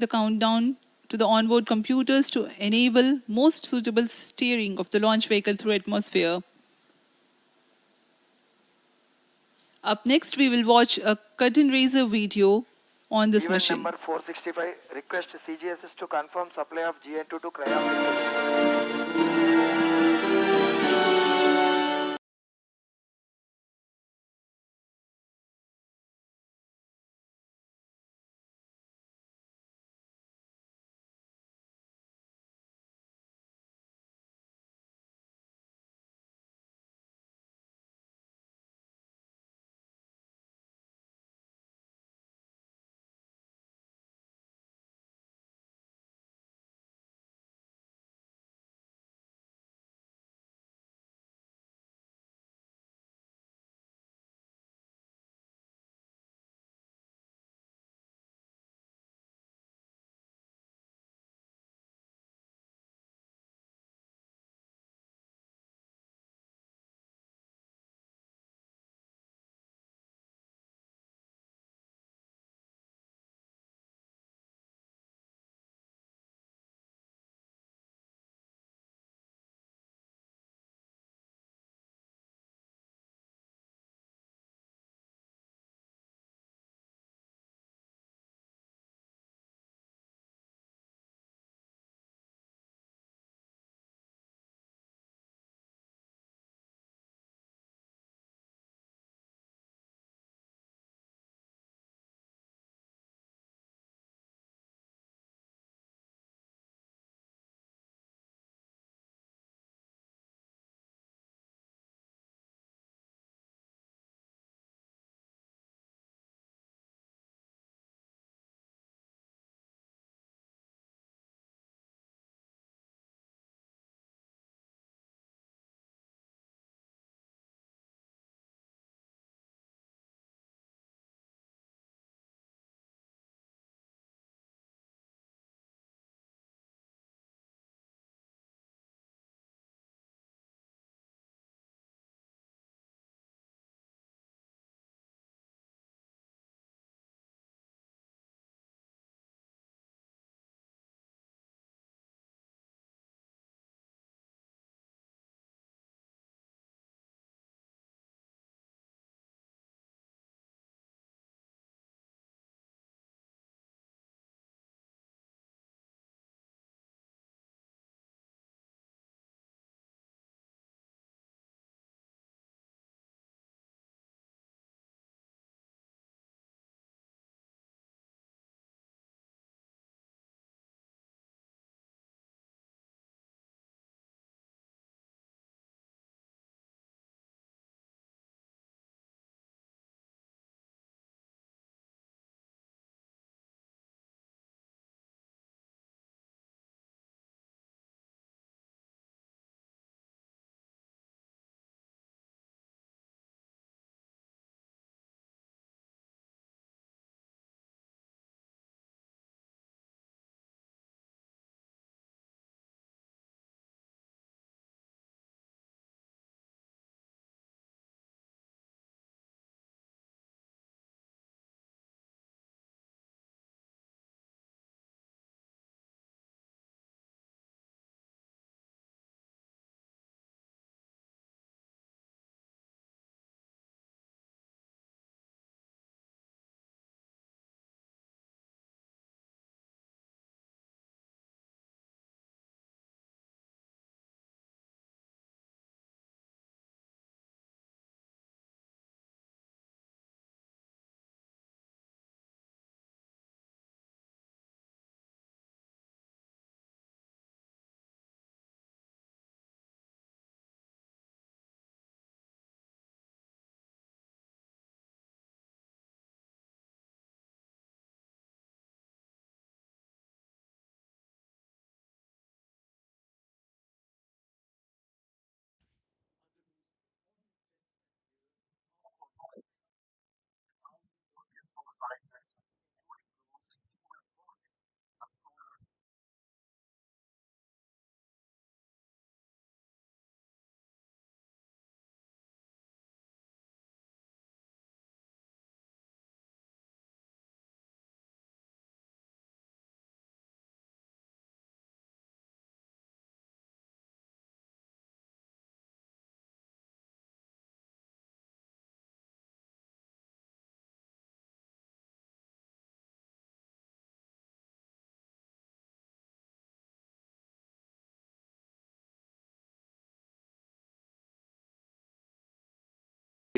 the countdown to the onboard computers to enable most suitable steering of the launch vehicle through atmosphere. Up next, we will watch a curtain raiser video on this Event machine. number 465, request CGSS to confirm supply of GN2 to Cryo.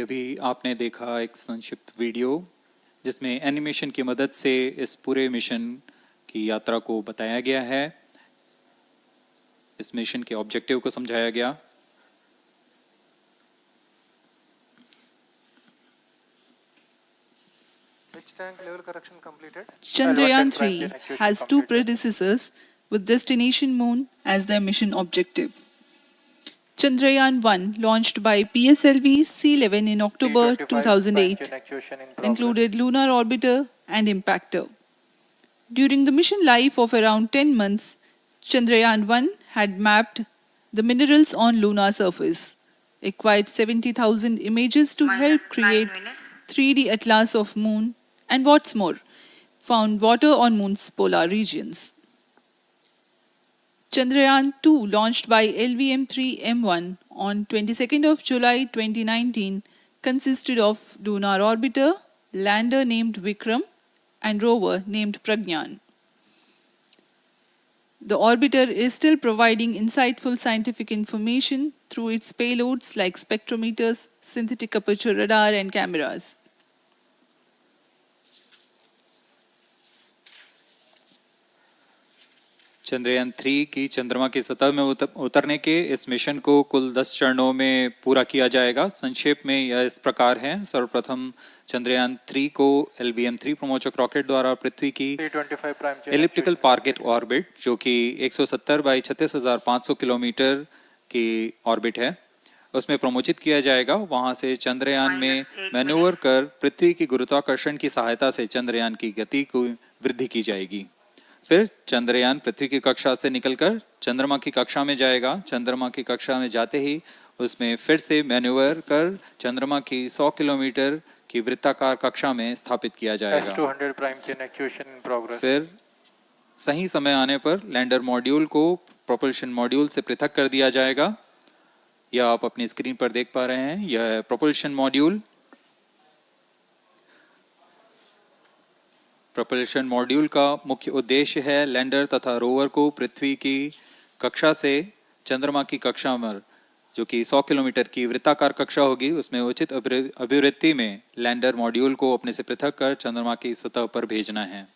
अभी आपने देखा एक संक्षिप्त video जिसमें animation की मदद से इस पूरे मिशन की यात्रा को बताया गया है, इस मिशन के ऑब्जेक्टिव को समझाया गया। Which tank level correction completed? Chandrayaan-3 has two predecessors with destination Moon as their mission objective. Chandrayaan-1, launched by PSLV C11 in October 2008, included Lunar Orbiter and Impactor. During the mission life of around 10 months, Chandrayaan-1 had mapped the minerals on lunar surface, acquired 70,000 images to help create 3D atlas of Moon, and what's more, found water on Moon's polar regions. Chandrayaan-2, launched by LVM3-M4 on 22nd of July 2019, consisted of Lunar Orbiter, Lander named Vikram, and Rover named Pragyan. The orbiter is still providing insightful scientific information through its payloads like spectrometers, synthetic aperture radar, and cameras. Chandrayaan 3 की चंद्रमा की सतह में उतरने के इस mission को कुल 10 चरणों में पूरा किया जाएगा। संक्षेप में यह इस प्रकार है। सर्वप्रथम चंद्रयान 3 को LVM3 प्रमोचक रॉकेट द्वारा पृथ्वी की एलिप्टिकल टारगेट ऑर्बिट, जो कि 170 बाई 36,500 किलोमीटर की ऑर्बिट है, उसमें प्रमोचित किया जाएगा। वहां से चंद्रयान में मैन्यूवर कर पृथ्वी की गुरुत्वाकर्षण की सहायता से चंद्रयान की गति को वृद्धि की जाएगी। फिर चंद्रयान पृथ्वी की कक्षा से निकलकर चंद्रमा की कक्षा में जाएगा। चंद्रमा की कक्षा में जाते ही उसमें फिर से मैन्यूवर कर चंद्रमा की 100 किलोमीटर की वृत्ताकार कक्षा में स्थापित किया जाएगा। फिर सही समय आने पर लैंडर मॉड्यूल को प्रोपल्शन मॉड्यूल से पृथक कर दिया जाएगा। यह आप अपनी स्क्रीन पर देख पा रहे हैं, यह है प्रोपल्शन मॉड्यूल। प्रोपल्शन मॉड्यूल का मुख्य उद्देश्य है लैंडर तथा रोवर को पृथ्वी की कक्षा से चंद्रमा की कक्षा में, जो कि 100 किलोमीटर की वृत्ताकार कक्षा होगी, उसमें उचित अभिवृत्ति में लैंडर मॉड्यूल को अपने से पृथक कर चंद्रमा की सतह पर भेजना है।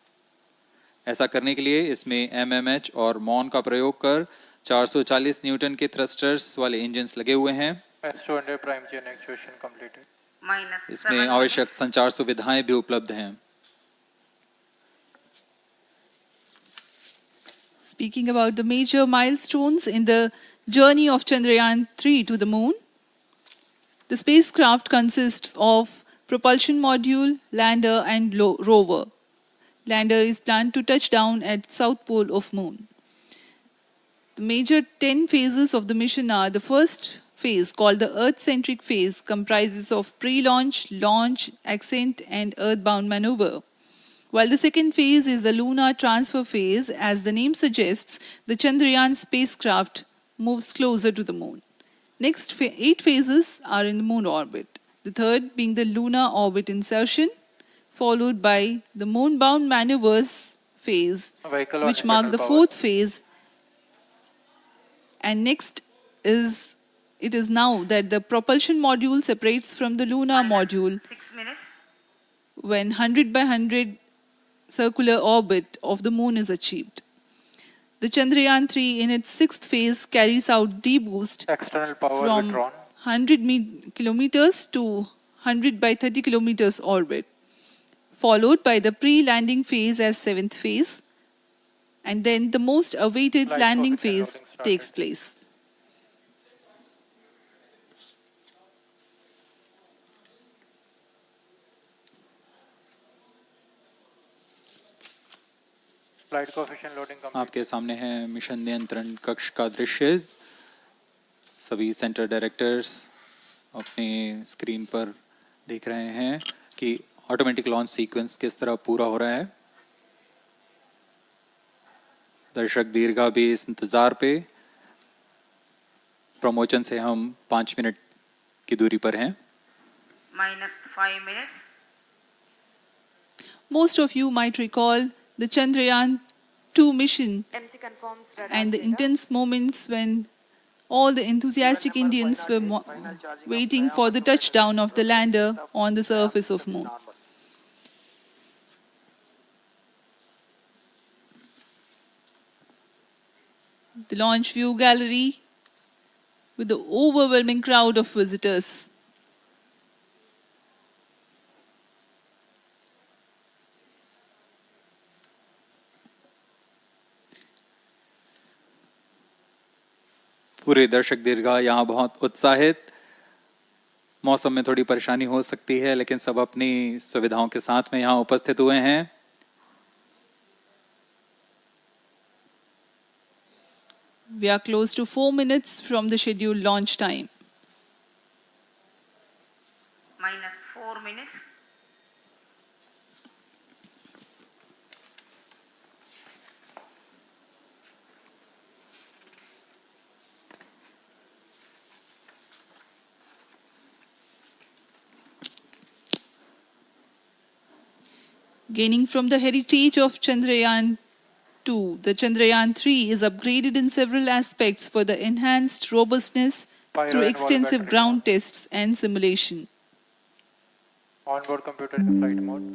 ऐसा करने के लिए इसमें MMH और मॉन का प्रयोग कर 440 न्यूटन के थ्रस्टर्स वाले इंजन लगे हुए हैं। इसमें आवश्यक संचार सुविधाएं भी उपलब्ध हैं। Speaking about the major milestones in the journey of Chandrayaan-3 to the Moon, the spacecraft consists of propulsion module, lander, and rover. Lander is planned to touch down at south pole of Moon. The major 10 phases of the mission are: the first phase, called the Earth-centric phase, comprises of pre-launch, launch, ascent, and earthbound maneuver. While the second phase is the lunar transfer phase, as the name suggests, the Chandrayaan spacecraft moves closer to the Moon. Next 8 phases are in the Moon orbit, the third being the lunar orbit insertion, followed by the moon-bound maneuvers phase, which mark the fourth phase. And next is, it is now that the propulsion module separates from the lunar module when 100 by 100 circular orbit of the Moon is achieved. The Chandrayaan-3 in its sixth phase carries out D-boost from 100 kilometers to 100 by 30 kilometers orbit, followed by the pre-landing phase as seventh phase, and then the most awaited landing phase takes place. आपके सामने है mission नियंत्रण कक्ष का दृश्य। सभी centre directors अपनी screen पर देख रहे हैं कि ऑटोमेटिक लॉन्च सीक्वेंस किस तरह पूरा हो रहा है। दर्शक दीर्घा भी इस इंतजार पे। प्रमोशन से हम 5 मिनट की दूरी पर हैं। -5 minutes. Most of you might recall the Chandrayaan-2 mission and the intense moments when All the enthusiastic Indians were waiting for the touchdown of the lander on the surface of Moon. The launch view gallery with the overwhelming crowd of visitors. पूरे दर्शक दीर्घा यहाँ बहुत उत्साहित। मौसम में थोड़ी परेशानी हो सकती है, लेकिन सब अपनी सुविधाओं के साथ में यहाँ उपस्थित हुए हैं। We are close to 4 minutes from the scheduled launch time. minus 4 minutes. Gaining from the heritage of Chandrayaan-2, the Chandrayaan-3 is upgraded in several aspects for the enhanced robustness through extensive ground tests and simulation. Onboard computer in flight mode.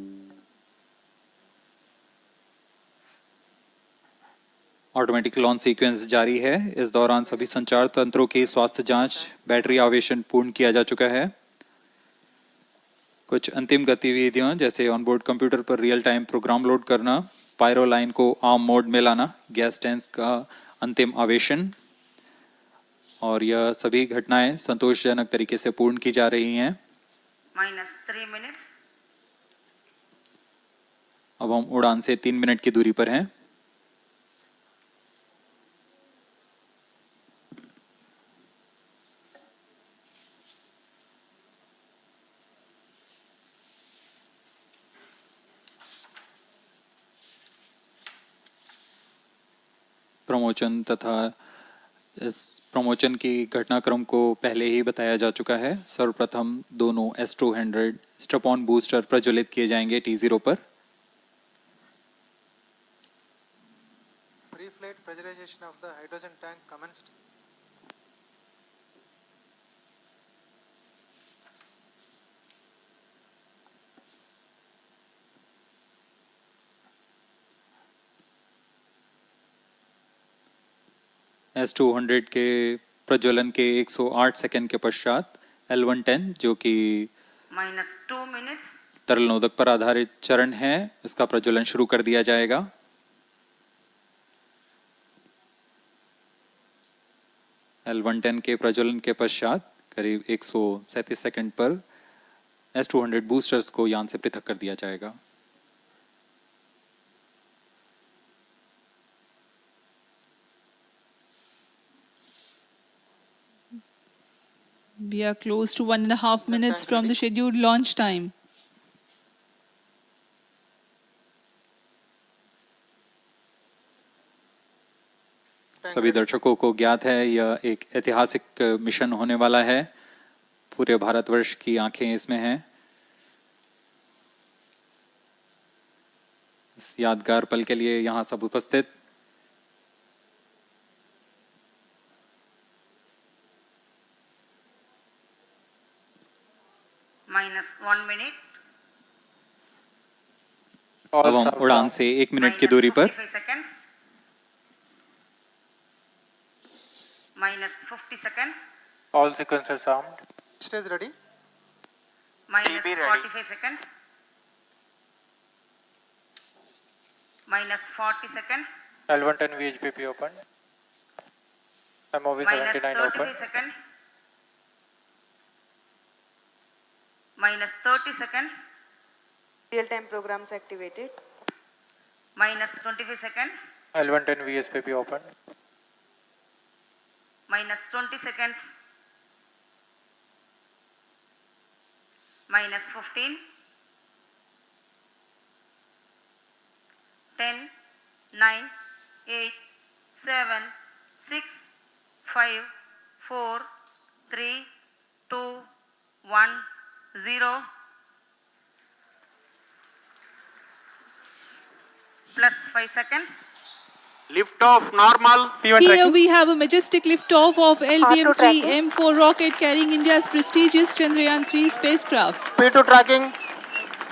Automatic launch sequence जारी है। इस दौरान सभी संचार तंत्रों की स्वास्थ्य जांच, बैटरी आवेशन पूर्ण किया जा चुका है। कुछ अंतिम गतिविधियां जैसे ऑनबोर्ड कंप्यूटर पर रियल टाइम प्रोग्राम लोड करना, पायरो लाइन को आर्म मोड में लाना, गैस टैंक का अंतिम आवेशन, और यह सभी घटनाएं संतोषजनक तरीके से पूर्ण की जा रही हैं। minus 3 minutes. अब हम उड़ान से 3 मिनट की दूरी पर हैं। प्रमोशन तथा इस प्रमोशन की घटनाक्रम को पहले ही बताया जा चुका है। सर्वप्रथम दोनों S200 स्ट्रप-ऑन बूस्टर प्रज्वलित किए जाएंगे T0 पर। Pre-flight pressurization of the hydrogen tank commenced. S200 के प्रज्वलन के 108 सेकंड के पश्चात L110 जो कि minus 2 minutes. तरल नोदक पर आधारित चरण है, इसका प्रज्वलन शुरू कर दिया जाएगा। L110 के प्रज्वलन के पश्चात करीब 137 सेकंड पर S200 बूस्टर्स को यान से पृथक कर दिया जाएगा। We are close to 1.5 minutes from the scheduled launch time. सभी दर्शकों को ज्ञात है यह एक ऐतिहासिक मिशन होने वाला है। पूरे भारतवर्ष की आंखें इसमें हैं। इस यादगार पल के लिए यहाँ सब उपस्थित। minus 1 minute. अब हम उड़ान से 1 मिनट की दूरी पर। -45 seconds. minus 50 seconds. All sequences armed. Stage ready. minus TB ready. 45 seconds. minus 40 seconds. L110 VHPP open. MOV minus 79 open. 33 seconds. minus 30 seconds. Real-time programs activated. minus 25 seconds. L110 VSPP open. minus 20 seconds. minus 15. 10, 9, 8, 7, 6, 5, 4, 3, 2, 1, 0. Plus 5 seconds. Lift off normal. P1 Here tracking. we have a majestic liftoff of LVM3-M4 rocket carrying India's prestigious Chandrayaan-3 spacecraft. P2 tracking.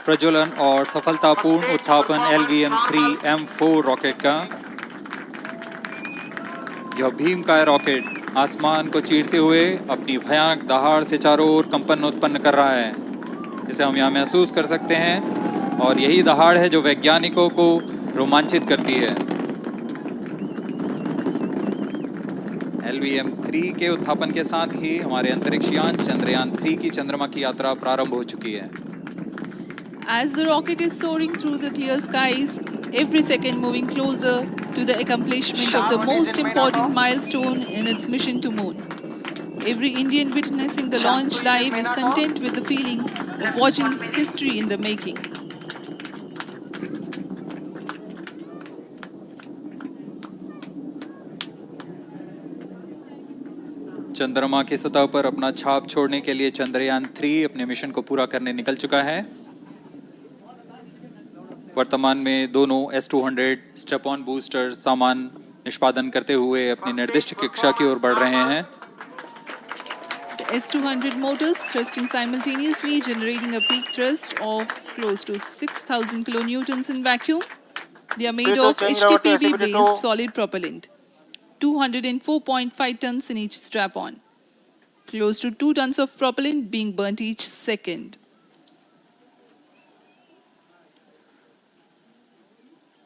प्रज्वलन और सफलतापूर्ण उत्थापन LVM3-M4 rocket का। यह भीमकाय rocket आसमान को चीरते हुए अपनी भयानक दहाड़ से चारों ओर कंपन उत्पन्न कर रहा है। इसे हम यहाँ महसूस कर सकते हैं और यही दहाड़ है जो वैज्ञानिकों को रोमांचित करती है। LVM3 के उत्थापन के साथ ही हमारे अंतरिक्ष यान चंद्रयान-3 की चंद्रमा की यात्रा प्रारंभ हो चुकी है। As the rocket is soaring through the clear skies, every second moving closer to the accomplishment of the most important milestone in its mission to moon. Every Indian witnessing the launch live is content with the feeling of watching history in the making. चंद्रमा की सतह पर अपना छाप छोड़ने के लिए चंद्रयान-3 अपने मिशन को पूरा करने निकल चुका है। वर्तमान में दोनों S200 स्ट्रैप ऑन बूस्टर सामान निष्पादन करते हुए अपनी निर्दिष्ट कक्षा की ओर बढ़ रहे हैं। The S200 motors thrusting simultaneously, generating a peak thrust of close to 6,000 kilonewtons in vacuum. They are made of HTPB-based solid propellant, 204.5 tons in each strap-on. Close to 2 tons of propellant being burnt each second.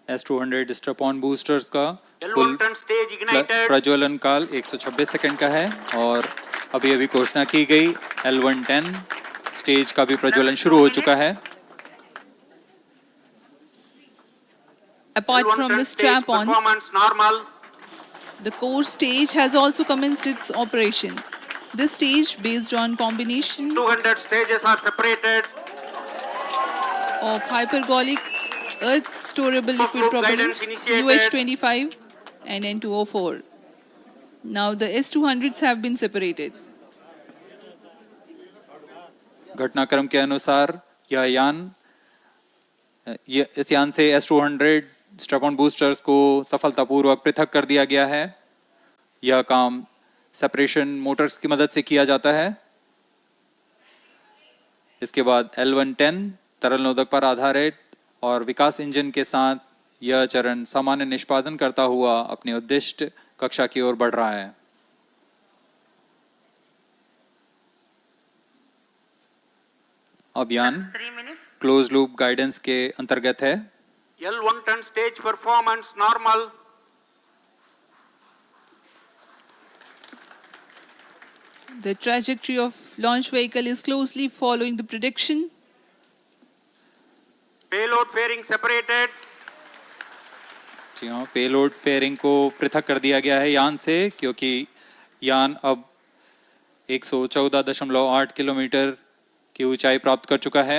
S200 strap on boosters का कुल प्रज्वलन काल 126 second का है और अभी अभी घोषणा की गई L110 स्टेज का भी प्रज्वलन शुरू हो चुका है। Apart from the strap-ons, the core stage has also commenced its operation. This stage, based on combination 200 stages are separated. of hypergolic earth storable liquid Group propellants guidance initiated. UH25 and N2O4. Now the S200s have been separated. घटनाक्रम के अनुसार इस यान से S200 strap on boosters को सफलतापूर्वक पृथक कर दिया गया है। यह काम सेपरेशन मोटर्स की मदद से किया जाता है। इसके बाद L110 तरल नोदक पर आधारित और विकास इंजन के साथ यह चरण सामान्य निष्पादन करता हुआ अपनी उद्दिष्ट कक्षा की ओर बढ़ रहा है। अभियान क्लोज लूप गाइडेंस के अंतर्गत है। L110 stage performance normal. The trajectory of launch vehicle is closely following the prediction. Payload fairing separated. जी हाँ, पेलोड फेयरिंग को पृथक कर दिया गया है यान से, क्योंकि यान अब 114.8 किलोमीटर की ऊंचाई प्राप्त कर चुका है।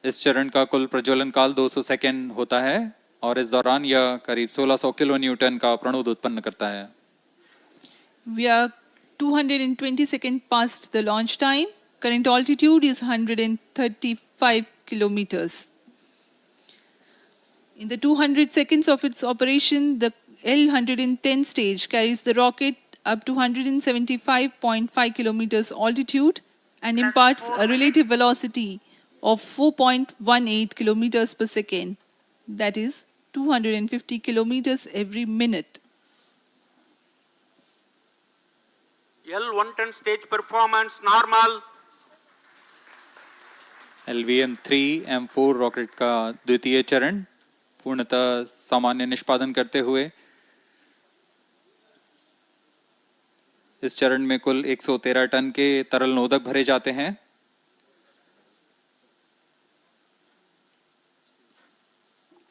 इस चरण का कुल प्रज्वलन काल 200 सेकेंड होता है और इस दौरान यह करीब 1600 किलो न्यूटन का प्रणुद उत्पन्न करता है। We are 220 seconds past the launch time. Current altitude is 135 kilometers. In the 200 seconds of its operation, the L110 stage carries the rocket up to 175.5 kilometers altitude and imparts a relative velocity of 4.18 kilometers per second. That is 250 kilometers every minute. L110 stage performance normal. LVM3-M4 rocket का द्वितीय चरण पूर्णतः सामान्य निष्पादन करते हुए इस चरण में कुल 113 टन के तरल नोदक भरे जाते हैं।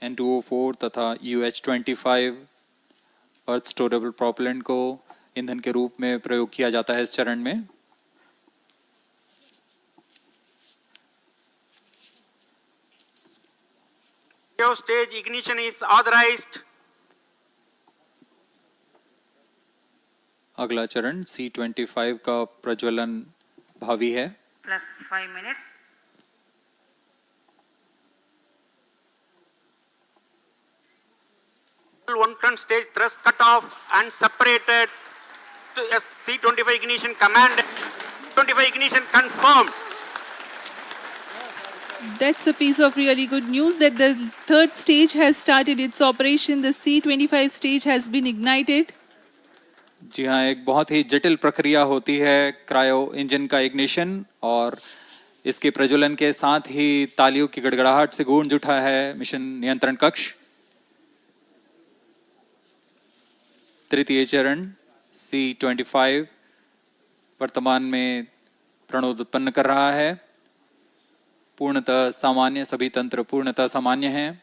N2O4 तथा UH25 अर्थ स्टोरेबल प्रोपेलेंट को ईंधन के रूप में प्रयोग किया जाता है इस चरण में। Stage ignition is authorized. अगला चरण C25 का प्रज्वलन भावी है। Plus 5 minutes. L1 ton stage thrust cut off and separated to C25 ignition command. 25 ignition confirmed. That's a piece of really good news that the third stage has started its operation. The C25 stage has been ignited. जी हाँ, एक बहुत ही जटिल प्रक्रिया होती है cryo engine का ignition, और इसके प्रज्वलन के साथ ही तालियों की गड़गड़ाहट से गूंज उठा है मिशन नियंत्रण कक्ष। तृतीय चरण C25 वर्तमान में प्रणोद उत्पन्न कर रहा है। पूर्णतः सामान्य, सभी तंत्र पूर्णतः सामान्य हैं।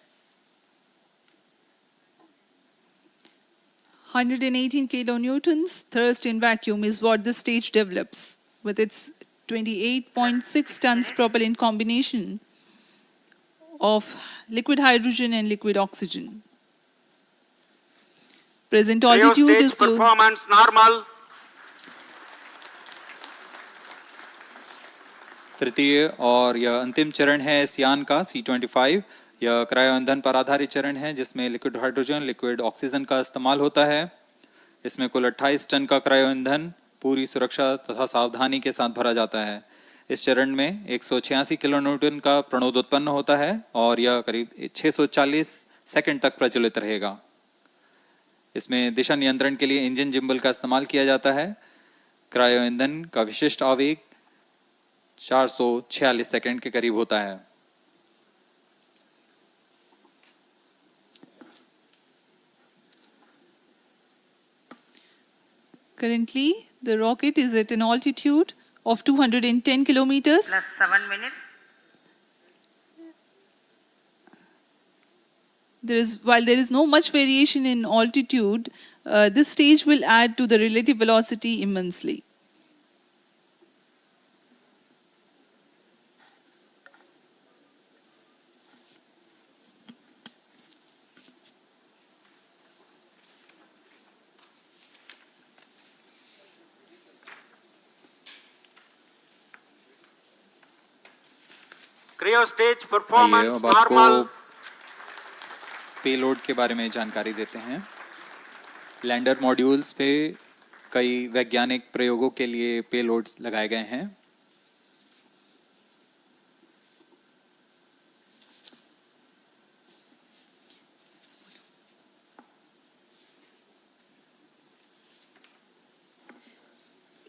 118 kilonewtons thrust in vacuum is what the stage develops with its 28.6 tons propellant combination of liquid hydrogen and liquid oxygen. Present altitude Stage is low. performance normal. तृतीय और यह अंतिम चरण है इस यान का C25। यह क्रायो ईंधन पर आधारित चरण है जिसमें लिक्विड हाइड्रोजन, लिक्विड ऑक्सीजन का इस्तेमाल होता है। इसमें कुल 28 टन का क्रायो ईंधन पूरी सुरक्षा तथा सावधानी के साथ भरा जाता है। इस चरण में 186 किलोन्यूटन का प्रणोद उत्पन्न होता है और यह करीब 640 सेकंड तक प्रज्वलित रहेगा। इसमें दिशा नियंत्रण के लिए इंजन जिम्बल का इस्तेमाल किया जाता है। क्रायो ईंधन का विशिष्ट आवेग 446 सेकंड के करीब होता है। Currently, the rocket is at an altitude of 210 kilometers. Plus 7 minutes. While there is no much variation in altitude, this stage will add to the relative velocity immensely. Cryo stage आइए performance अब आपको normal. Payload के बारे में जानकारी देते हैं। Lander modules पे कई वैज्ञानिक प्रयोगों के लिए पेलोड्स लगाए गए हैं।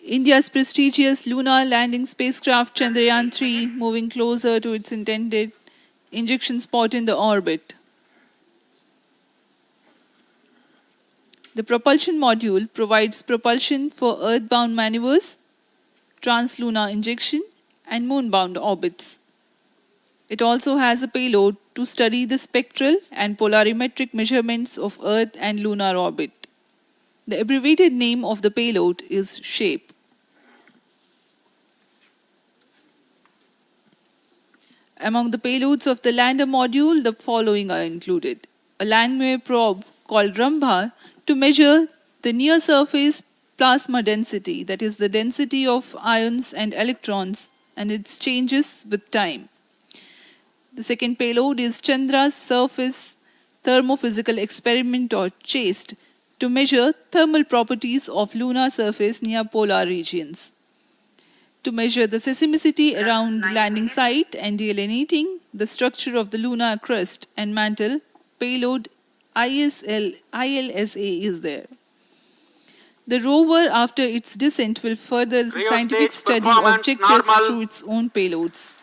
India's prestigious lunar landing spacecraft Chandrayaan-3 moving closer to its intended injection spot in the orbit. The propulsion module provides propulsion for earthbound maneuvers, translunar injection, and moonbound orbits. It also has a payload to study the spectral and polarimetric measurements of Earth and lunar orbit. The abbreviated name of the payload is SHAPE. Among the payloads of the lander module, the following are included. A Langmuir probe called Rambha to measure the near-surface plasma density, that is the density of ions and electrons, and its changes with time. The second payload is Chandra's surface thermophysical experiment, or CHAST, to measure thermal properties of lunar surface near polar regions. To measure the seismicity around the landing site and delineating the structure of the lunar crust and mantle, payload ILSA is there. The rover, after its descent, will further the Cryo scientific stage study performance objectives normal. through its own payloads.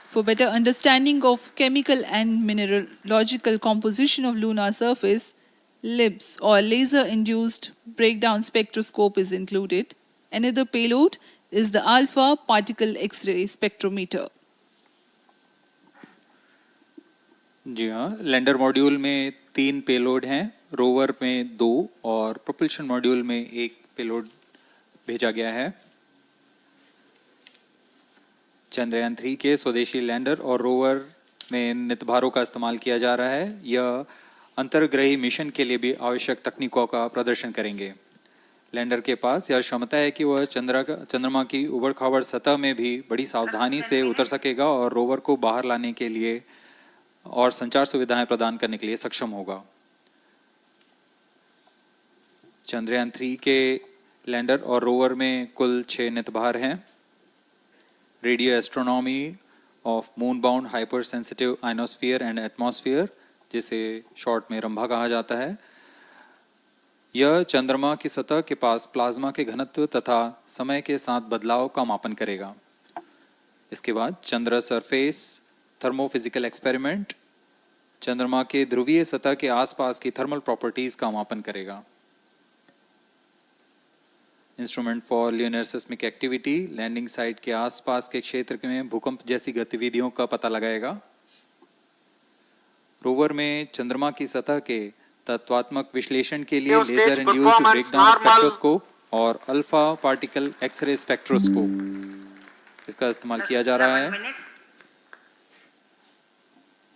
For better understanding of chemical and mineralogical composition of lunar surface, LIBS, or laser-induced breakdown spectroscope, is included. Another payload is the alpha particle X-ray spectrometer. जी हाँ, lander module में 3 payload हैं, rover में 2 और propulsion module में 1 payload भेजा गया है। चंद्रयान 3 के स्वदेशी लैंडर और रोवर में नितभारों का इस्तेमाल किया जा रहा है। यह अंतर्ग्रही मिशन के लिए भी आवश्यक तकनीकों का प्रदर्शन करेंगे। लैंडर के पास यह क्षमता है कि वह चंद्रमा की उबड़-खाबड़ सतह में भी बड़ी सावधानी से उतर सकेगा और रोवर को बाहर लाने के लिए और संचार सुविधाएं प्रदान करने के लिए सक्षम होगा। चंद्रयान 3 के लैंडर और रोवर में कुल 6 नितभार हैं। Radio astronomy of moon bound hyper sensitive ionosphere and atmosphere, जिसे शॉर्ट में रंभा कहा जाता है, यह चंद्रमा की सतह के पास प्लाज्मा के घनत्व तथा समय के साथ बदलाव का मापन करेगा। इसके बाद चंद्र सरफेस थर्मोफिजिकल एक्सपेरिमेंट चंद्रमा के ध्रुवीय सतह के आसपास की थर्मल प्रॉपर्टीज का मापन करेगा। Instrument for lunar seismic activity landing site के आसपास के क्षेत्र में भूकंप जैसी गतिविधियों का पता लगाएगा। रोवर में चंद्रमा की सतह के तत्वात्मक विश्लेषण के लिए लेजर इंड्यूस्ड ब्रेकडाउन स्पेक्ट्रोस्कोप और अल्फा पार्टिकल एक्सरे स्पेक्ट्रोस्कोप इसका इस्तेमाल किया जा रहा है।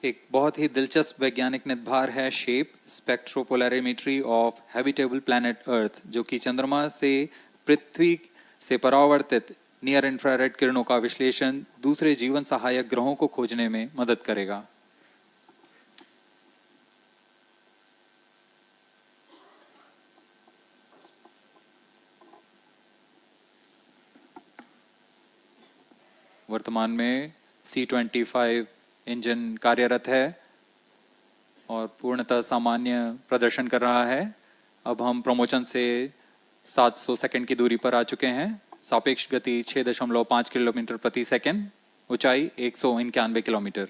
एक बहुत ही दिलचस्प वैज्ञानिक निर्धार है shape spectro-polarimetry of habitable planet earth, जो कि चंद्रमा से पृथ्वी से परावर्तित नियर इंफ्रारेड किरणों का विश्लेषण दूसरे जीवन सहायक ग्रहों को खोजने में मदद करेगा। वर्तमान में C-25 इंजन कार्यरत है और पूर्णतः सामान्य प्रदर्शन कर रहा है। अब हम प्रमोशन से 700 सेकंड की दूरी पर आ चुके हैं। सापेक्ष गति 6.5 किलोमीटर प्रति सेकंड, ऊंचाई 191 kilometre.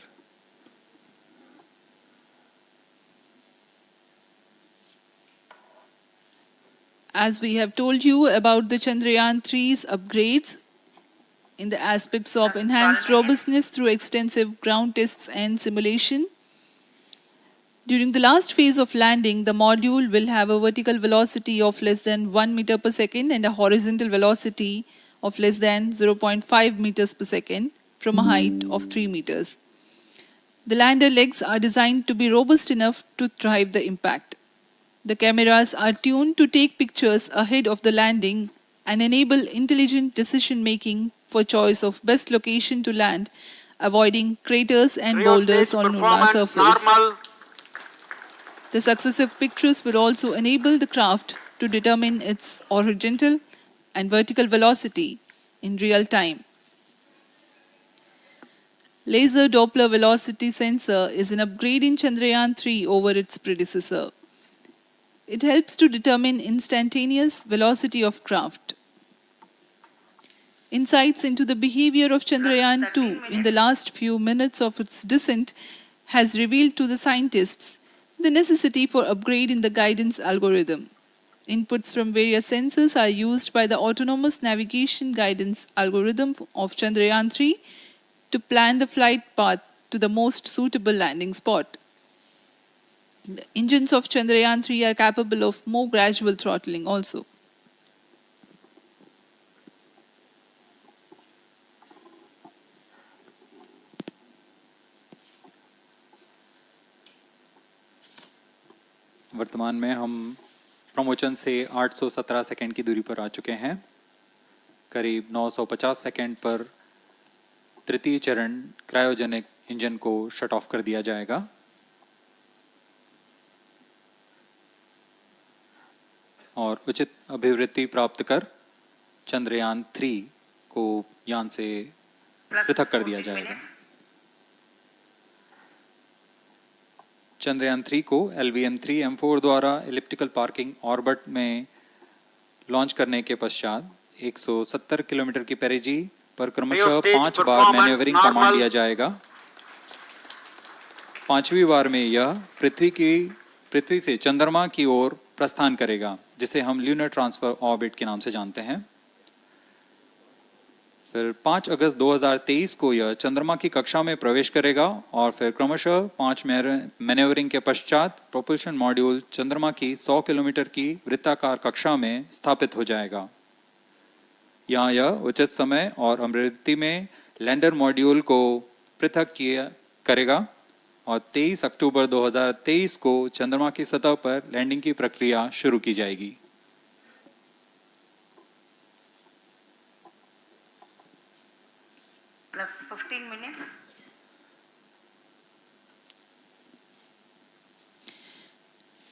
As we have told you about the Chandrayaan-3's upgrades in the aspects of enhanced robustness through extensive ground tests and simulation, during the last phase of landing, the module will have a vertical velocity of less than 1 meter per second and a horizontal velocity of less than 0.5 meters per second from a height of 3 meters. The lander legs are designed to be robust enough to thrive the impact. The cameras are tuned to take pictures ahead of the landing and enable intelligent decision-making for choice of best location to land, avoiding craters and boulders on lunar surface. Normal. The successive pictures will also enable the craft to determine its horizontal and vertical velocity in real time. Laser Doppler velocity sensor is an upgrade in Chandrayaan-3 over its predecessor. It helps to determine instantaneous velocity of craft. Insights into the behavior of Chandrayaan-2 in the last few minutes of its descent has revealed to the scientists the necessity for upgrade in the guidance algorithm. Inputs from various sensors are used by the autonomous navigation guidance algorithm of Chandrayaan-3 to plan the flight path to the most suitable landing spot. The engines of Chandrayaan-3 are capable of more gradual throttling also. वर्तमान में हम promotion से 817 second की दूरी पर आ चुके हैं। करीब 950 सेकंड पर तृतीय चरण क्रायोजेनिक इंजन को शट ऑफ कर दिया जाएगा। और उचित अभिवृद्धि प्राप्त कर चंद्रयान-3 को यान से पृथक कर दिया जाएगा। चंद्रयान-3 को LVM3-M4 द्वारा एलिप्टिकल पार्किंग ऑर्बिट में लॉन्च करने के पश्चात 170 किलोमीटर की पेरिजी पर क्रमशः 5 बार मैन्यूवरिंग कमांड दिया जाएगा। 5वीं बार में यह पृथ्वी से चंद्रमा की ओर प्रस्थान करेगा, जिसे हम ल्यूनर ट्रांसफर ऑर्बिट के नाम से जानते हैं। फिर 5 अगस्त 2023 को यह चंद्रमा की कक्षा में प्रवेश करेगा और फिर क्रमशः 5 मैन्यूवरिंग के पश्चात प्रोपल्शन मॉड्यूल चंद्रमा की 100 किलोमीटर की वृत्ताकार कक्षा में स्थापित हो जाएगा। यहाँ यह उचित समय और अभिवृद्धि में लैंडर मॉड्यूल को पृथक करेगा और 23 अक्टूबर 2023 को चंद्रमा की सतह पर लैंडिंग की प्रक्रिया शुरू की जाएगी। Plus 15 minutes.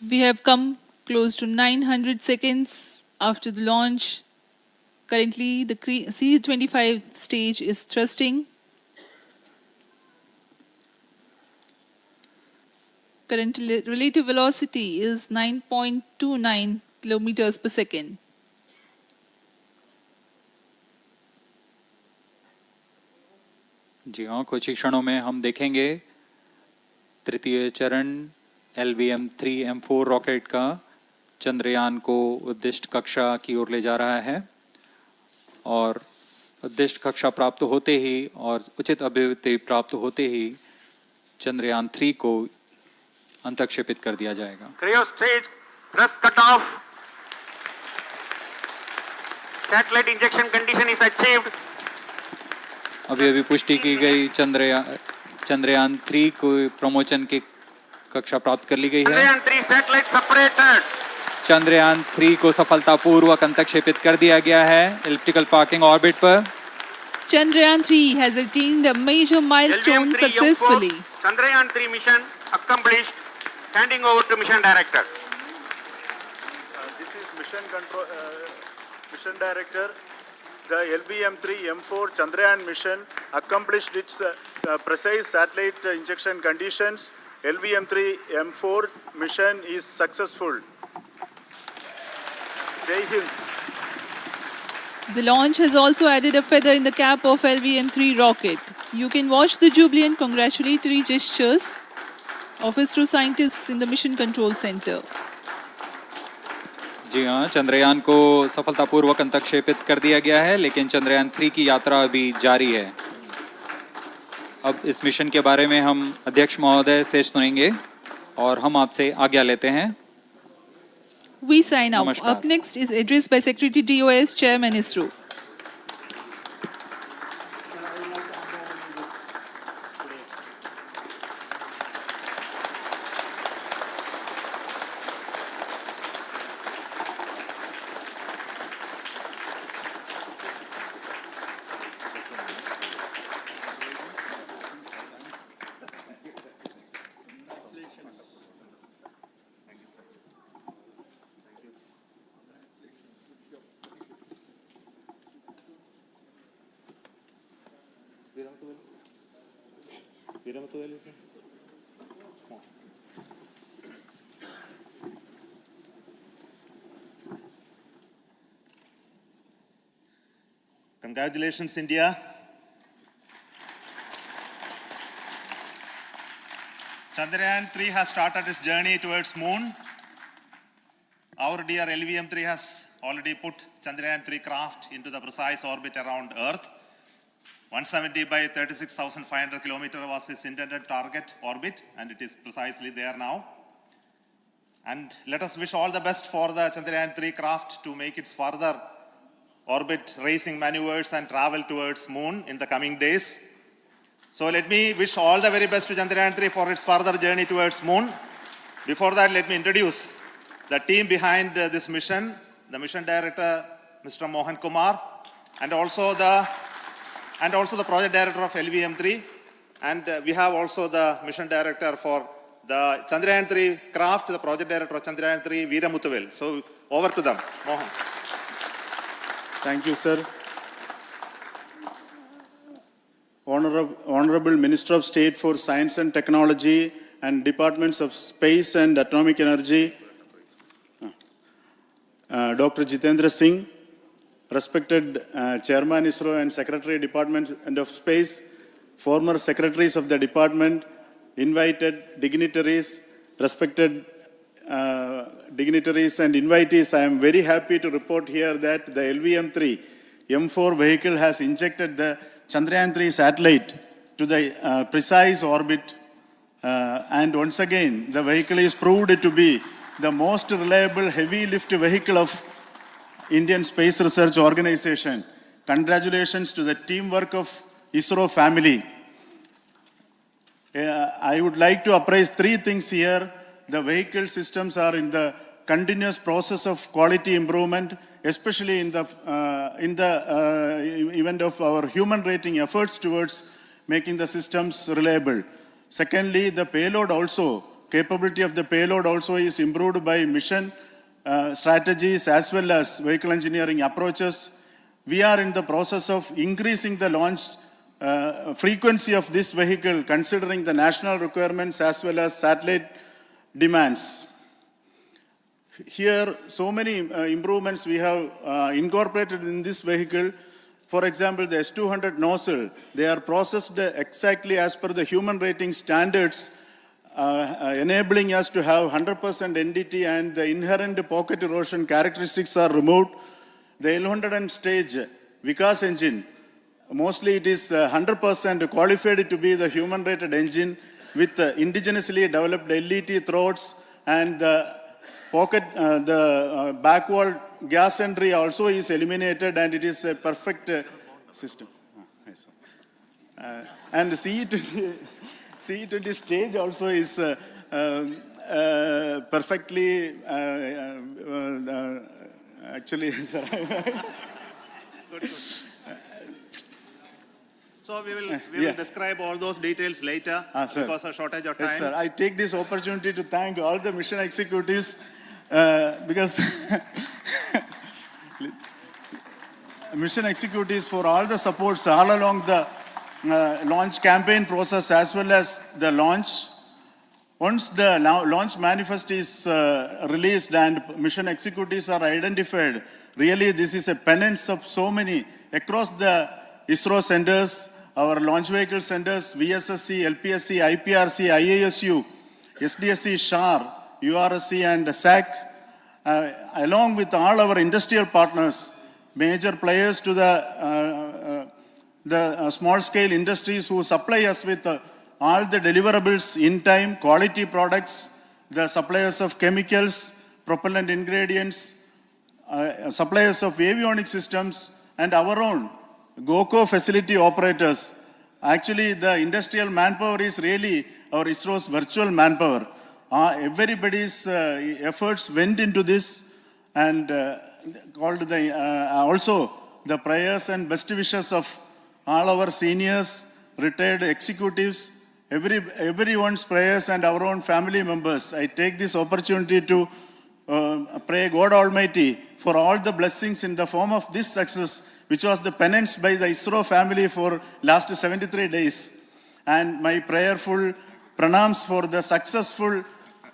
We have come close to 900 seconds after the launch. Currently, the C-25 stage is thrusting. Current relative velocity is 9.29 kilometers per second. जी हाँ, कुछ ही क्षणों में हम देखेंगे तृतीय चरण LVM3-M4 रॉकेट का चंद्रयान को उद्दिष्ट कक्षा की ओर ले जा रहा है और उद्दिष्ट कक्षा प्राप्त होते ही और उचित अभिवृद्धि प्राप्त होते ही चंद्रयान 3 को अंतक्षेपित कर दिया जाएगा। Cryo stage thrust cutoff. Satellite injection condition is achieved. अभी पुष्टि की गई चंद्रयान 3 को प्रमोशन की कक्षा प्राप्त कर ली गई है। Chandrayaan 3 satellite separated. चंद्रयान 3 को सफलतापूर्वक अंतक्षेपित कर दिया गया है एलिप्टिकल पार्किंग ऑर्बिट पर। Chandrayaan 3 has attained a major milestone LVM3-M4 successfully. Chandrayaan 3 mission accomplished. Handing over to mission director. This is mission control, mission director. The LVM3-M4 Chandrayaan mission accomplished its precise satellite injection conditions. LVM3-M4 mission is successful. Jai Hind. The launch has also added a feather in the cap of LVM3 rocket. You can watch the jubilant congratulatory gestures of ISRO scientists in the Mission Control Center. जी हाँ, चंद्रयान को सफलतापूर्वक अंतक्षेपित कर दिया गया है, लेकिन चंद्रयान 3 की यात्रा अभी जारी है। अब इस मिशन के बारे में हम अध्यक्ष महोदय से सुनेंगे और हम आपसे आज्ञा लेते हैं। We sign off. नमस्कार। Up next is address by Secretary DOS, Chairman ISRO. Congratulations, India. Chandrayaan-3 has started its journey towards moon. Our dear LVM-3 has already put Chandrayaan-3 craft into the precise orbit around Earth. 170 by 36,500 kilometers was its intended target orbit, and it is precisely there now. And let us wish all the best for the Chandrayaan-3 craft to make its further orbit racing maneuvers and travel towards moon in the coming days. So let me wish all the very best to Chandrayaan-3 for its further journey towards moon. Before that, let me introduce the team behind this mission, the mission director, Mr. Mohan Kumar, and also the project director of LVM3, and we have also the mission director for the Chandrayaan-3 craft, the project director of Chandrayaan-3, Veera Muthuvel. So over to them, Mohan. Thank you, sir. Honorable Minister of State for Science and Technology and Departments of Space and Atomic Energy, Dr. Jitendra Singh, respected Chairman ISRO and Secretary Department of Space, former secretaries of the department, invited dignitaries, respected dignitaries and invitees, I am very happy to report here that the LVM3-M4 vehicle has injected the Chandrayaan-3 satellite to the precise orbit, and once again the vehicle is proved to be the most reliable heavy lift vehicle of Indian Space Research Organization. Congratulations to the teamwork of ISRO family. I would like to appraise three things here. The vehicle systems are in the continuous process of quality improvement, especially in the event of our human rating efforts towards making the systems reliable. Secondly, the payload also, capability of the payload also is improved by mission strategies as well as vehicle engineering approaches. We are in the process of increasing the launch frequency of this vehicle considering the national requirements as well as satellite demands. Here, so many improvements we have incorporated in this vehicle. For example, the S200 nozzle, they are processed exactly as per the human rating standards, enabling us to have 100% NDT, and the inherent pocket erosion characteristics are removed. The L100 stage Vikas engine, mostly it is 100% qualified to be the human rated engine with indigenously developed LET throats, and the pocket, the back wall gas entry also is eliminated, and it is a perfect system. And CE20 stage also is perfectly, actually, sir. So we will describe all those details later because of shortage of time. Yes, sir. I take this opportunity to thank all the mission executives because mission executives for all the supports all along the launch campaign process as well as the launch. Once the launch manifest is released and mission executives are identified, really this is a penance of so many across the ISRO centers, our launch vehicle centers, VSSC, LPSC, IPRC, IASU, SDSC SHAR, URSC and SAC, along with all our industrial partners, major players to the small-scale industries who supply us with all the deliverables in time, quality products, the suppliers of chemicals, propellant ingredients, suppliers of avionics systems, and our own GOCO facility operators. Actually, the industrial manpower is really our ISRO's virtual manpower. Everybody's efforts went into this, and also the prayers and best wishes of all our seniors, retired executives, everyone's prayers and our own family members. I take this opportunity to pray God Almighty for all the blessings in the form of this success, which was the penance by the ISRO family for last 73 days. And my prayerful pranams for the successful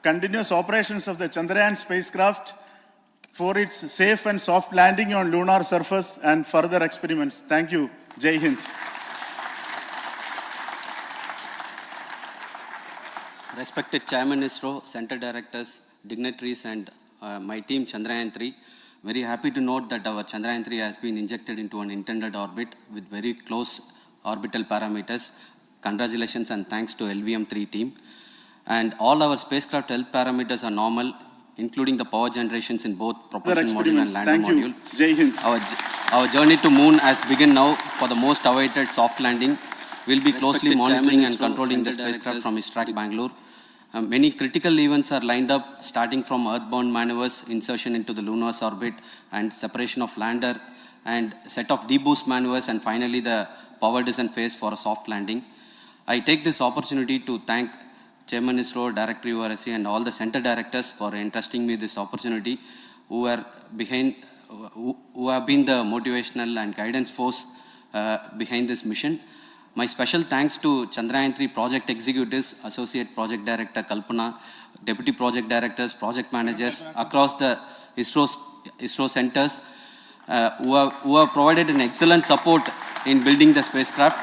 continuous operations of the Chandrayaan spacecraft, for its safe and soft landing on lunar surface and further experiments. Thank you. Jai Hind. Respected Chairman ISRO, Center Directors, dignitaries and my team Chandrayaan-3, very happy to note that our Chandrayaan-3 has been injected into an intended orbit with very close orbital parameters. Congratulations and thanks to LVM3 team. And all our spacecraft health parameters are normal, including the power generations in both propulsion module and lander module. Jai Hind. Our journey to moon has begun now for the most awaited soft landing. We'll be closely monitoring and controlling the spacecraft from ISRAC Bangalore. Many critical events are lined up, starting from earthbound maneuvers, insertion into the lunar's orbit, and separation of lander, and set of deboost maneuvers, and finally the power descent phase for a soft landing. I take this opportunity to thank Chairman ISRO, Director URSC, and all the center directors for entrusting me this opportunity, who have been the motivational and guidance force behind this mission. My special thanks to Chandrayaan-3 project executives, Associate Project Director Kalpana, Deputy Project Directors, Project Managers across the ISRO centers who have provided an excellent support in building the spacecraft.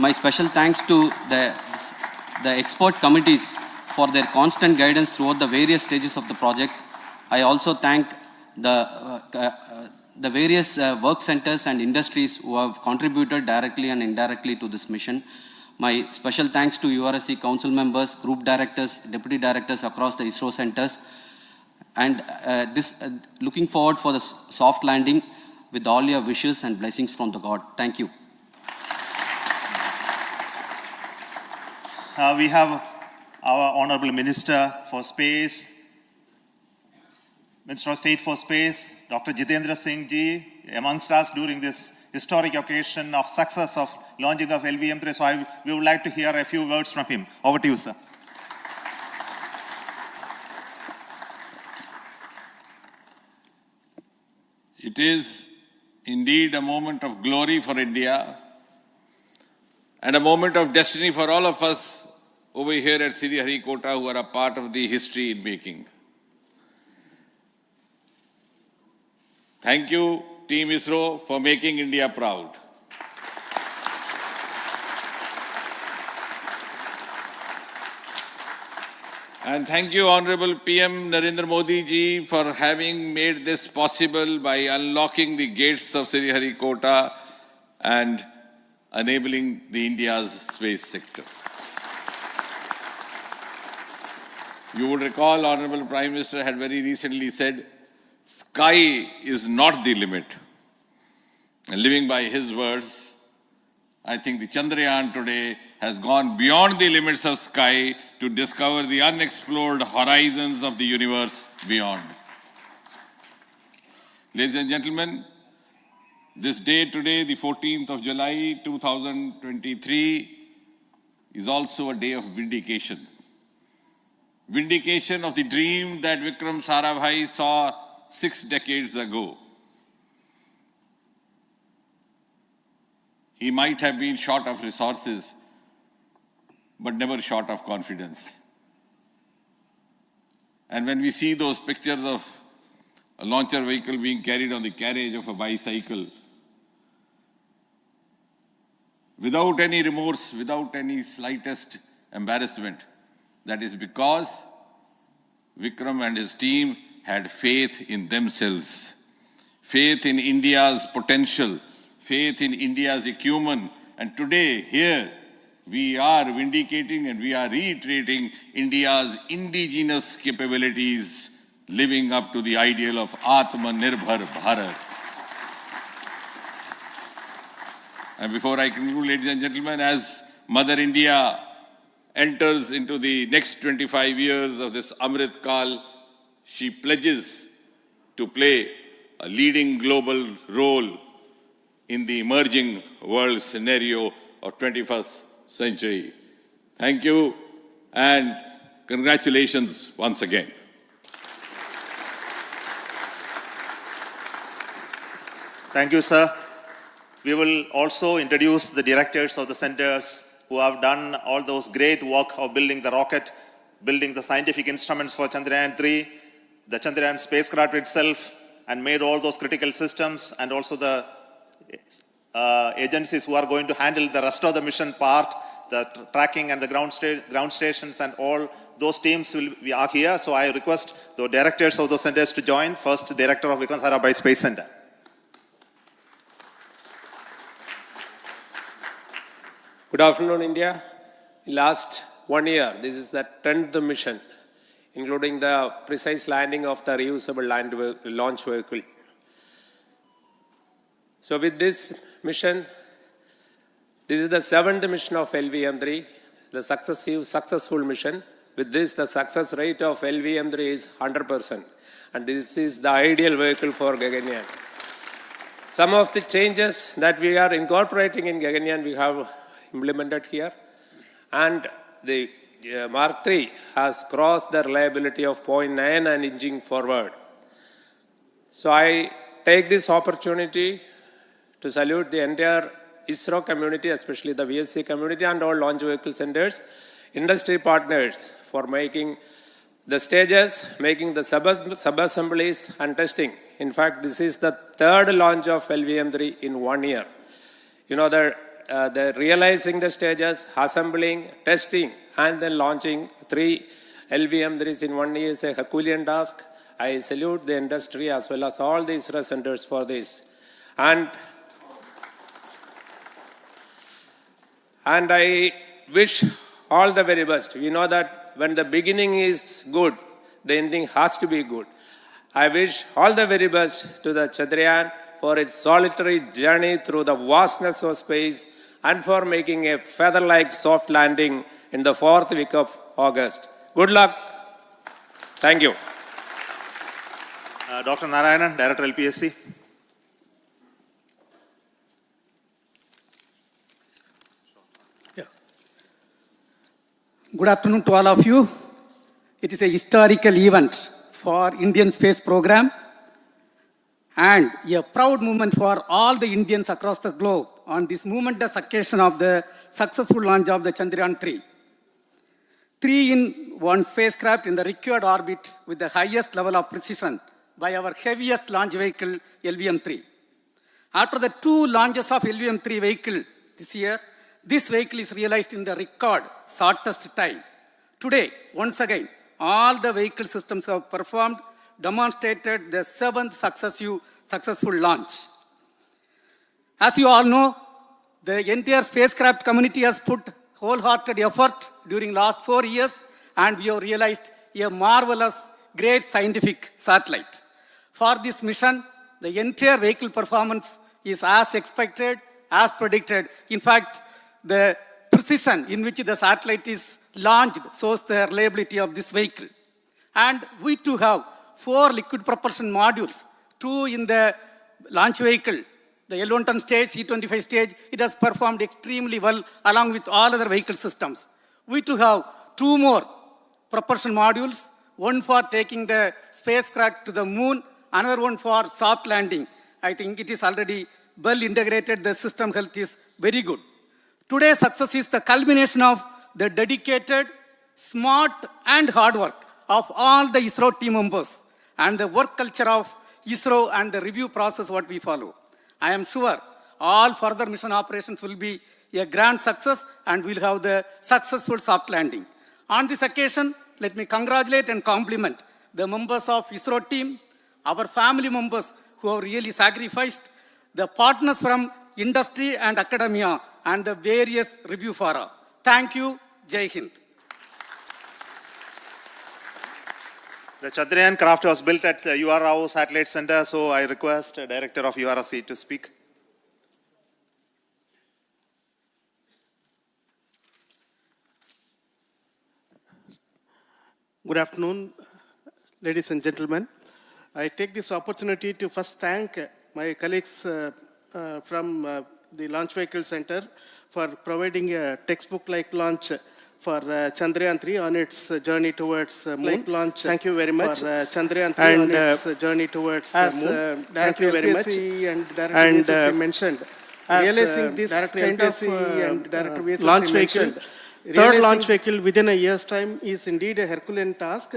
My special thanks to the expert committees for their constant guidance throughout the various stages of the project. I also thank the various work centers and industries who have contributed directly and indirectly to this mission. My special thanks to URSC council members, group directors, deputy directors across the ISRO centers, and looking forward for the soft landing with all your wishes and blessings from the God. Thank you. We have our Honorable Minister for Space, Minister of State for Space, Dr. Jitendra Singh ji, amongst us during this historic occasion of success of launching of LVM3. So we would like to hear a few words from him. Over to you, sir. It is indeed a moment of glory for India and a moment of destiny for all of us over here at Sriharikota who are a part of the history in making. Thank you, Team ISRO, for making India proud. And thank you, Honorable PM Narendra Modi ji, for having made this possible by unlocking the gates of Sriharikota and enabling the India's space sector. You would recall, Honorable Prime Minister had very recently said, sky is not the limit. And living by his words, I think the Chandrayaan today has gone beyond the limits of sky to discover the unexplored horizons of the universe beyond. Ladies and gentlemen, this day today, the 14th of July 2023, is also a day of vindication. Vindication of the dream that Vikram Sarabhai saw 6 decades ago. He might have been short of resources, but never short of confidence. And when we see those pictures of a launcher vehicle being carried on the carriage of a bicycle, without any remorse, without any slightest embarrassment, that is because Vikram and his team had faith in themselves, faith in India's potential, faith in India's acumen. And today, here, we are vindicating and we are reiterating India's indigenous capabilities, living up to the ideal of Atmanirbhar Bharat. And before I conclude, ladies and gentlemen, as Mother India enters into the next 25 years of this Amrit Kal, she pledges to play a leading global role in the emerging world scenario of 21st century. Thank you and congratulations once again. Thank you, sir. We will also introduce the directors of the centers who have done all those great work of building the rocket, building the scientific instruments for Chandrayaan-3, the Chandrayaan spacecraft itself, and made all those critical systems, and also the agencies who are going to handle the rest of the mission part, the tracking and the ground stations, and all those teams are here. So I request the directors of those centers to join. First, Director of Vikram Sarabhai Space Center. Good afternoon, India. Last 1 year, this is the 10th mission, including the precise landing of the reusable launch vehicle. So with this mission, this is the 7th mission of LVM3, the successful mission. With this, the success rate of LVM3 is 100%. And this is the ideal vehicle for Gaganyaan. Some of the changes that we are incorporating in Gaganyaan, we have implemented here, and the Mark III has crossed the reliability of 0.9 and inching forward. So I take this opportunity to salute the entire ISRO community, especially the VSC community and all launch vehicle centers, industry partners for making the stages, making the sub-assemblies and testing. In fact, this is the 3rd launch of LVM3 in 1 year. You know, the realizing the stages, assembling, testing, and then launching 3 LVM3s in 1 year is a Herculean task. I salute the industry as well as all the ISRO centers for this. And I wish all the very best. We know that when the beginning is good, the ending has to be good. I wish all the very best to the Chandrayaan for its solitary journey through the vastness of space and for making a feather-like soft landing in the 4th week of August. Good luck. Thank you. Dr. Narayanan, Director LPSC. Good afternoon to all of you. It is a historical event for Indian space program. and a proud moment for all the Indians across the globe on this momentous occasion of the successful launch of the Chandrayaan-3. 3-in-1 spacecraft in the required orbit with the highest level of precision by our heaviest launch vehicle, LVM-3. After the 2 launches of LVM-3 vehicle this year, this vehicle is realized in the record shortest time. Today, once again, all the vehicle systems have performed, demonstrated the 7th successful launch. As you all know, the entire spacecraft community has put wholehearted effort during last 4 years, and we have realized a marvelous, great scientific satellite. For this mission, the entire vehicle performance is as expected, as predicted. In fact, the precision in which the satellite is launched shows the reliability of this vehicle. And we too have 4 liquid propulsion modules, 2 in the launch vehicle. The L110 stage, C25 stage, it has performed extremely well along with all other vehicle systems. We too have 2 more propulsion modules, one for taking the spacecraft to the moon, another one for soft landing. I think it is already well integrated, the system health is very good. Today's success is the culmination of the dedicated, smart and hard work of all the ISRO team members and the work culture of ISRO and the review process what we follow. I am sure all further mission operations will be a grand success and we'll have the successful soft landing. On this occasion, let me congratulate and compliment the members of ISRO team, our family members who have really sacrificed, the partners from industry and academia, and the various review fora. Thank you. Jai Hind. The Chandrayaan craft was built at the UR Rao Satellite Center, so I request the Director of URC to speak. Good afternoon, ladies and gentlemen. I take this opportunity to first thank my colleagues from the Launch Vehicle Center for providing a textbook-like launch for Chandrayaan-3 on its journey towards moon. Thank you very much. Chandrayaan-3 on its journey towards moon. Thank you very much. And Director mentioned, realizing this kind of launch vehicle, third launch vehicle within a year's time is indeed a Herculean task.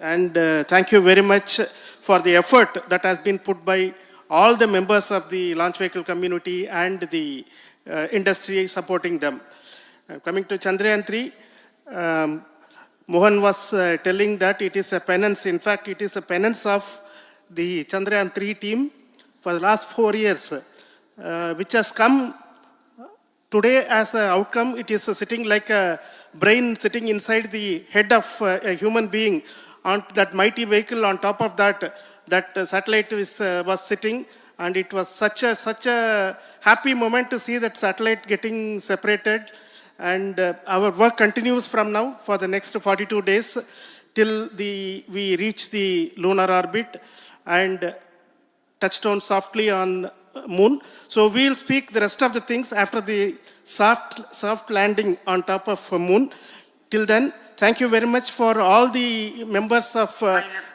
And thank you very much for the effort that has been put by all the members of the launch vehicle community and the industry supporting them. Coming to Chandrayaan-3, Mohan was telling that it is a penance. In fact, it is a penance of the Chandrayaan-3 team for the last 4 years, which has come today as an outcome. It is sitting like a brain sitting inside the head of a human being on that mighty vehicle. On top of that, that satellite was sitting, and it was such a happy moment to see that satellite getting separated. And our work continues from now for the next 42 days till we reach the lunar orbit and touch down softly on moon. So we'll speak the rest of the things after the soft landing on top of moon. Till then, thank you very much for all the members of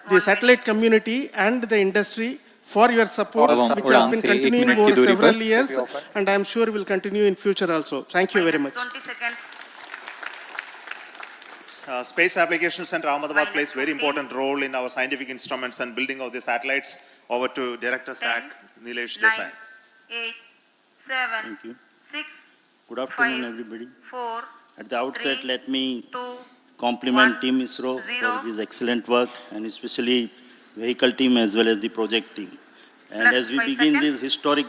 the satellite community and the industry for your support, which has been continuing over several years, and I am sure will continue in future also. Thank you very much. 20 seconds. Space Application Center Ahmedabad plays very important role in our scientific instruments and building of the satellites. Over to Director SAC, Nilesh 9, Desai. 8, 7, Thank you. 6, Good afternoon, 5, everybody. 4, At the outset, 3, let me 2, compliment 1, Team ISRO 0. for this excellent work, and especially vehicle team as well as the project team. And Plus as we 5 begin seconds. this historic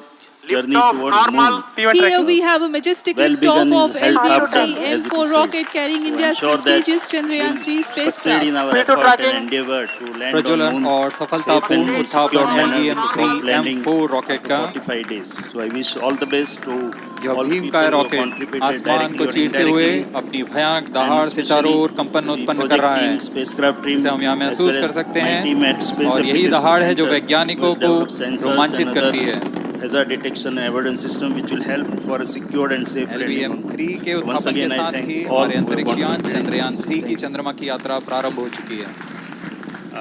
journey Lift off towards normal. moon, Here we have a majestic Well liftoff begun of is held up done, as it LVM3-M4 is rocket said. carrying To India's ensure that prestigious Chandrayaan-3 succeed in spacecraft. our Speed to effort tracking. and endeavor to land on प्रज्वलन moon और safe सफलतापूर्ण and उत्थापन secure manner with soft landing LVM3-M4 rocket after का 45 days. So I wish all the best to यह all Bhim people का who have rocket contributed आसमान को directly or चीरते हुए indirectly, अपनी भयानक and दहाड़ से चारों ओर कंपन especially the उत्पन्न कर project रहा है, team, spacecraft team, जिसे हम यहाँ as महसूस well कर as सकते my हैं, team at Space और यही Application दहाड़ है जो Center, वैज्ञानिकों who has को developed sensors रोमांचित and करती other है। hazard detection and avoidance system which will help for a secured and safe landing on moon. LVM3 के So once उत्थापन के again I साथ thank ही all हमारे who have अंतरिक्ष यान contributed in this Chandrayaan 3 mission. की Thank you. चंद्रमा की यात्रा प्रारंभ हो चुकी है।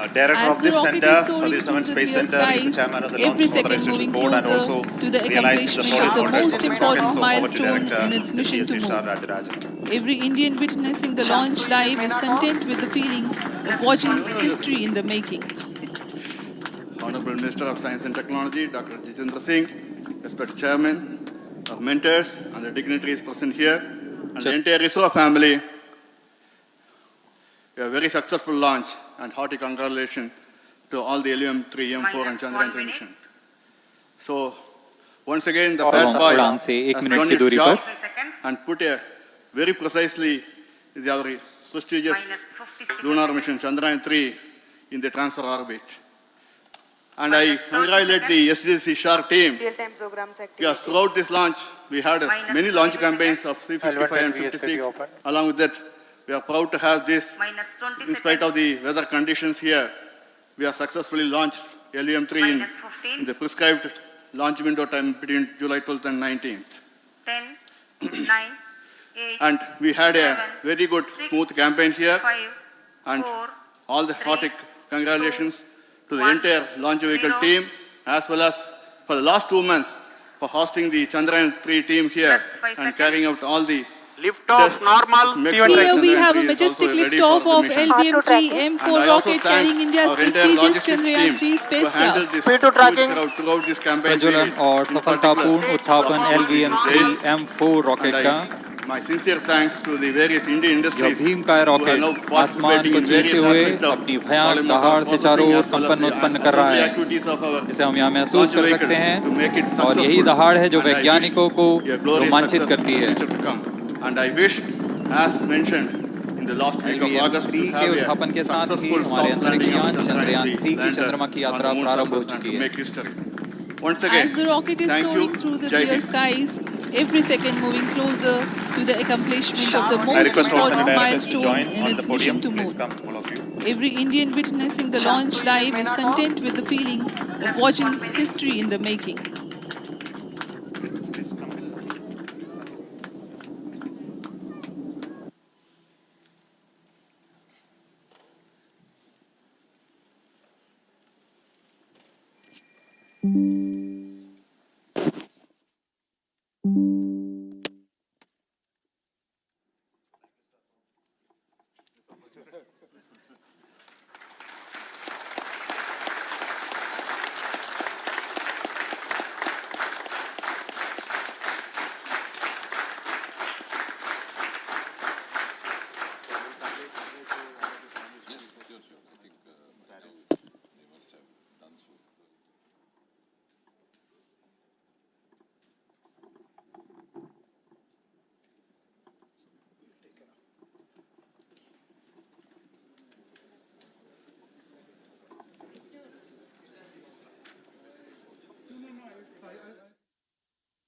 Director As of the this rocket center, is soaring Sadish through Dhawan the Space clear Center, is the skies, chairman of the every Launch second Authorization moving Board and closer also to the realizing the accomplishment solid of the motors most in this rocket. important So over to milestone Director in its mission to SDSC SHAR moon. Rajarajan. Every Indian witnessing the launch live is content with the feeling of watching history in the making. Honorable Minister of Science and Technology, Dr. Jitendra Singh, respected Chairman, our mentors and the dignitaries present here, and the entire ISRO family, a very successful launch and hearty congratulations to all the LVM3-M4 and Chandrayaan-3 mission. So, once again, the fat boy उड़ान से 1 has minute done की its दूरी job पर and put a very precisely our prestigious lunar mission Chandrayaan-3 in the transfer orbit. And I congratulate the SDSC SHAR team. Real-time programs activated. Yes, throughout this launch, we had many launch campaigns of C55 and 56. Along with that, we are proud to have this. In spite of the weather conditions here, we have successfully launched LVM3 in the prescribed launch window time between July 12th and 19th. 10, 9, 8, And we had a 7, very good, 6, smooth campaign here. 5, And 4, all the 3, hearty congratulations to the 1, entire launch vehicle 0. team, as well as for the last 2 months for hosting the Chandrayaan-3 team here Plus 5 and seconds. carrying out all the Liftoff tests normal. to make sure that Here we have a Chandrayaan-3 is majestic also ready liftoff for the of mission. LVM3-M4 And I also rocket thank carrying India's our entire prestigious logistics team Chandrayaan-3 who handled spacecraft. this P2 huge tracking. crowd throughout this campaign प्रज्वलन period. और In सफलतापूर्ण particular, उत्थापन Yes. LVM3-M4 rocket and का my sincere thanks to the various Indian यह industries Bhim का who are rocket now आसमान participating को in चीरते various हुए aspects of अपनी भयानक polymer दहाड़ से चारों processing ओर as well as कंपन the उत्पन्न कर रहा assembly है activities of our इसे हम यहाँ महसूस launch कर vehicle सकते हैं to make it और यही successful. दहाड़ है जो And I wish वैज्ञानिकों को a glorious रोमांचित success करती in the है future to come. And I wish, as mentioned in the last week of August, to LVM3 के have उत्थापन a के साथ ही successful हमारे soft landing अंतरिक्ष of यान Chandrayaan-3 चंद्रयान-3 की चंद्रमा lander की on यात्रा the moon प्रारंभ हो surface and चुकी to है make history. Once As again, the rocket is thank you. soaring through the Jai clear Hind. skies, every second moving closer to the accomplishment of the I most request all important Senate directors to milestone join in on the its mission podium. to Please moon. come, all of you. Every Indian witnessing the launch live is content with the feeling of watching history in the making. Please come. Please come.